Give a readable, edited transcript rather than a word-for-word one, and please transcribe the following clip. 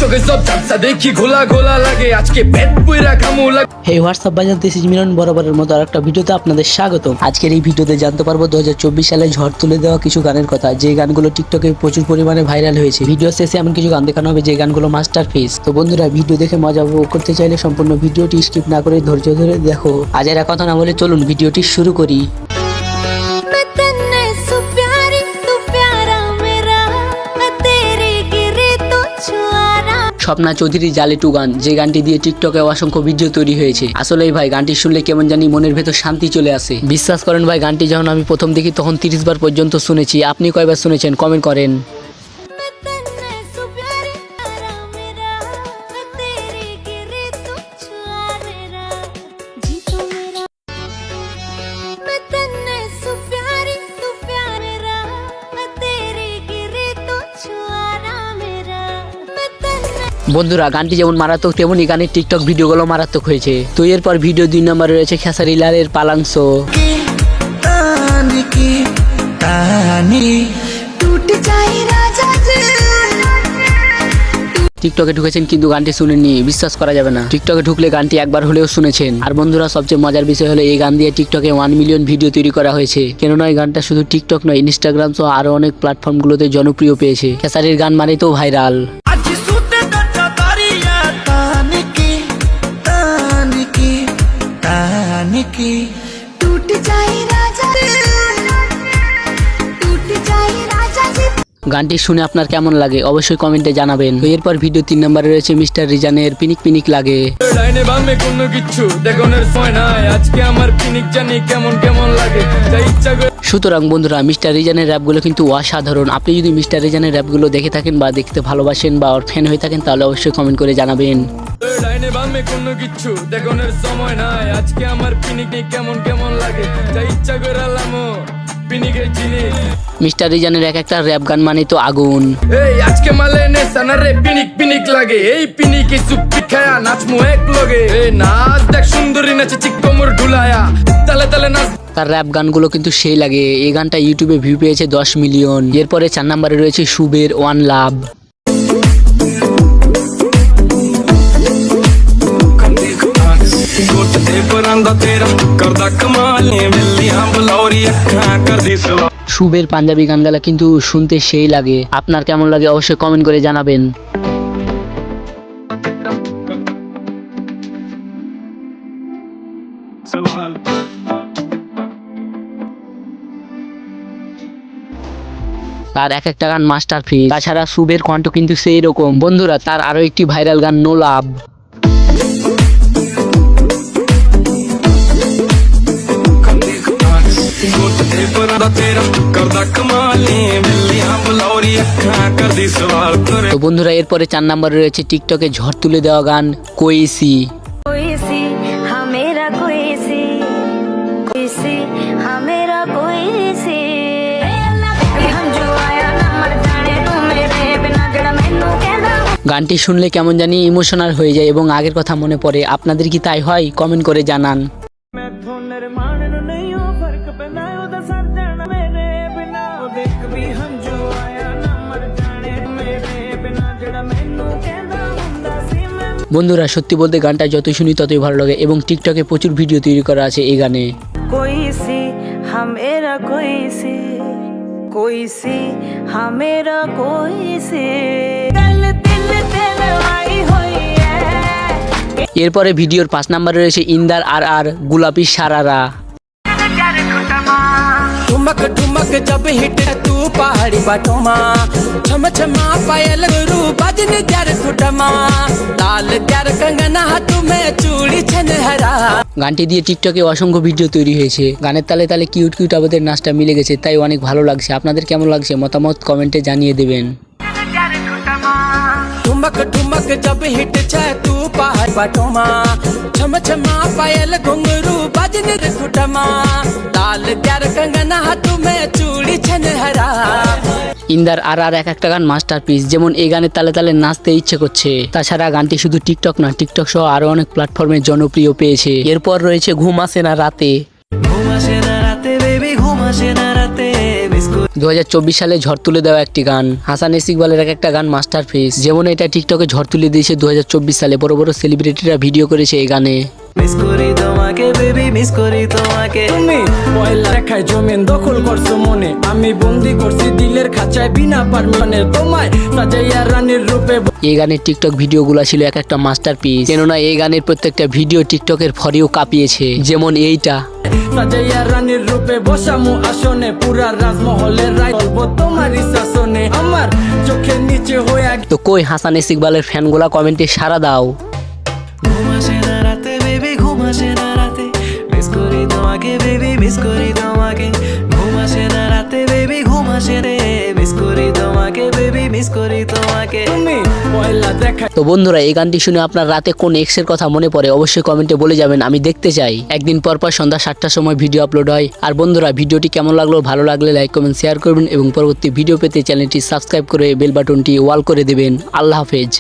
টিকটকে সব চাপসা দেখি ঘোলা ঘোলা লাগে আজকে পেট পুইরা খামু লাগে। হে হোয়াটসঅ্যাপ বাজার, দিস ইজ মিলন বরাবরের মতো আরেকটা ভিডিওতে আপনাদের স্বাগত। আজকের এই ভিডিওতে জানতে পারবো 2024 সালে ঝড় তুলে দেওয়া কিছু গানের কথা, যে গানগুলো টিকটকে প্রচুর পরিমাণে ভাইরাল হয়েছে। ভিডিও শেষে এমন কিছু গান দেখানো হবে যে গানগুলো মাস্টারপিস। তো বন্ধুরা, ভিডিও দেখে মজা উপভোগ করতে চাইলে সম্পূর্ণ ভিডিওটি স্কিপ না করে ধৈর্য ধরে দেখো। আজ এর কথা না বলে চলুন ভিডিওটি শুরু করি। স্বপ্না চৌধুরী জালে টু গান, যে গানটি দিয়ে টিকটকে অসংখ্য ভিডিও তৈরি হয়েছে। আসলে ভাই গানটি শুনলে কেমন জানি মনের ভেতর শান্তি চলে আসে। বিশ্বাস করেন ভাই, গানটি যখন আমি প্রথম দেখি তখন 30 বার পর্যন্ত শুনেছি। আপনি কয়বার শুনেছেন কমেন্ট করেন। বন্ধুরা, গানটি যেমন মারাত্মক তেমনই গানের টিকটক ভিডিওগুলো মারাত্মক হয়েছে। তো এরপর ভিডিও 2 নম্বরে রয়েছে খেসারি লালের পালাংশো। টিকটকে ঢুকেছেন কিন্তু গানটি শুনেননি, বিশ্বাস করা যাবে না। টিকটকে ঢুকলে গানটি একবার হলেও শুনেছেন। আর বন্ধুরা, সবচেয়ে মজার বিষয় হলো এই গান দিয়ে টিকটকে 1 মিলিয়ন ভিডিও তৈরি করা হয়েছে। কেননা এই গানটা শুধু টিকটক নয়, ইনস্টাগ্রাম সহ আরো অনেক প্ল্যাটফর্মগুলোতে জনপ্রিয় পেয়েছে। খেসারির গান মানেই তো ভাইরাল। গানটি শুনে আপনার কেমন লাগে অবশ্যই কমেন্টে জানাবেন। তো এরপর ভিডিও 3 নম্বরে রয়েছে মিস্টার রিজানের পিনিক পিনিক লাগে। ডাইনে বামে কোনো কিছু দেখানোর সময় নাই, আজকে আমার পিনিক জানি কেমন কেমন লাগে, তাই ইচ্ছা করে। সুতরাং বন্ধুরা, মিস্টার রিজানের র্যাপগুলো কিন্তু অসাধারণ। আপনি যদি মিস্টার রিজানের র্যাপগুলো দেখে থাকেন বা দেখতে ভালোবাসেন বা ওর ফ্যান হয়ে থাকেন তাহলে অবশ্যই কমেন্ট করে জানাবেন। ডাইনে বামে কোনো কিছু দেখানোর সময় নাই, আজকে আমার পিনিক কেমন কেমন লাগে, তাই ইচ্ছা করে লামো পিনিকের জিনিস। মিস্টার রিজানের এক একটা র্যাপ গান মানে তো আগুন। এই আজকে মালে নে সানারে পিনিক পিনিক লাগে, এই পিনিকে সুপি খায়া নাচমু এক লগে, এই নাচ দেখ সুন্দরী নাচে চিক কোমর ঢুলায়া তালে তালে নাচ। তার র্যাপ গানগুলো কিন্তু সেই লাগে। এই গানটা ইউটিউবে ভিউ পেয়েছে 10 মিলিয়ন। এরপরে 4 নম্বরে রয়েছে শুভের ওয়ান লাভ। শুভের পাঞ্জাবি গানগুলা কিন্তু শুনতে সেই লাগে। আপনার কেমন লাগে অবশ্যই কমেন্ট করে জানাবেন। তার এক একটা গান মাস্টারপিস। তাছাড়া শুভের কণ্ঠ কিন্তু সেই রকম। বন্ধুরা, তার আরো একটি ভাইরাল গান নো লাভ। তো বন্ধুরা, এরপরে 4 নম্বরে রয়েছে টিকটকে ঝড় তুলে দেওয়া গান কোয়েসি। গানটি শুনলে কেমন জানি ইমোশনাল হয়ে যায় এবং আগের কথা মনে পড়ে। আপনাদের কি তাই হয়? কমেন্ট করে জানান। বন্ধুরা, সত্যি বলতে গানটা যতই শুনি ততই ভালো লাগে এবং টিকটকে প্রচুর ভিডিও তৈরি করা আছে এই গানে। এরপরে ভিডিওর 5 নম্বরে রয়েছে ইন্দার আর আর গোলাপি সারারা। ठुमक ठुमक जब हिट तू पहाड़ी बाटोमा छम छमा पायल गुरु बजने त्यार खुटमा लाल त्यार कंगना हाथ में चूड़ी छनहरा। গানটি দিয়ে টিকটকে অসংখ্য ভিডিও তৈরি হয়েছে। গানের তালে তালে কিউট কিউট আমাদের নাচটা মিলে গেছে, তাই অনেক ভালো লাগছে। আপনাদের কেমন লাগছে মতামত কমেন্টে জানিয়ে দেবেন। ठुमक ठुमक जब हिट तू पहाड़ बाटोमा छम छमा पायल घुंघरू बजने खुटमा लाल त्यार कंगना हाथ में चूड़ी छनहरा। ইন্দার আর আর এক একটা গান মাস্টারপিস। যেমন এই গানের তালে তালে নাচতে ইচ্ছে করছে। তাছাড়া গানটি শুধু টিকটক না, টিকটক সহ আরো অনেক প্ল্যাটফর্মে জনপ্রিয় পেয়েছে। এরপর রয়েছে ঘুম আসে না রাতে। রাতে বেবি ঘুম আসে না রাতে মিস করি 2024 সালে ঝড় তুলে দেওয়া একটি গান হাসান ইকবালের এক একটা গান মাস্টারপিস। যেমন এটা টিকটকে ঝড় তুলে দিয়েছে 2024 সালে। বড় বড় সেলিব্রিটিরা ভিডিও করেছে এই গানে। মিস করি তোমাকে বেবি মিস করি তোমাকে তুমি পয়লা রেখায় জমিন দখল করছো মনে, আমি বন্দি করছি দিলের খাঁচায় বিনা পারমানে, তোমায় সাজাইয়া রানীর রূপে এই গানের টিকটক ভিডিওগুলো ছিল এক একটা মাস্টারপিস। কেননা এই গানের প্রত্যেকটা ভিডিও টিকটকের ফরেও কাঁপিয়েছে। যেমন এইটা সাজাইয়া রানীর রূপে বসামু আসনে, পুরা রাজমহলের রায় চলবো তোমারই শাসনে, আমার চোখের নিচে হয়ে তো কই হাসান ইকবালের ফ্যানগুলা কমেন্টে সাড়া দাও। ঘুম আসে না রাতে বেবি ঘুম আসে না রাতে মিস করি তোমাকে বেবি মিস করি তোমাকে ঘুম আসে না রাতে বেবি ঘুম আসে রে মিস করি তোমাকে বেবি মিস করি তোমাকে তুমি পয়লা দেখা তো বন্ধুরা এই গানটি শুনে আপনার রাতে কোন এক্সের কথা মনে পড়ে অবশ্যই কমেন্টে বলে যাবেন, আমি দেখতে চাই। একদিন পর পর সন্ধ্যা 7টার সময় ভিডিও আপলোড হয়। আর বন্ধুরা ভিডিওটি কেমন লাগলো, ভালো লাগলে লাইক কমেন্ট শেয়ার করবেন এবং পরবর্তী ভিডিও পেতে চ্যানেলটি সাবস্ক্রাইব করে বেল বাটনটি অল করে দেবেন। আল্লাহ হাফেজ।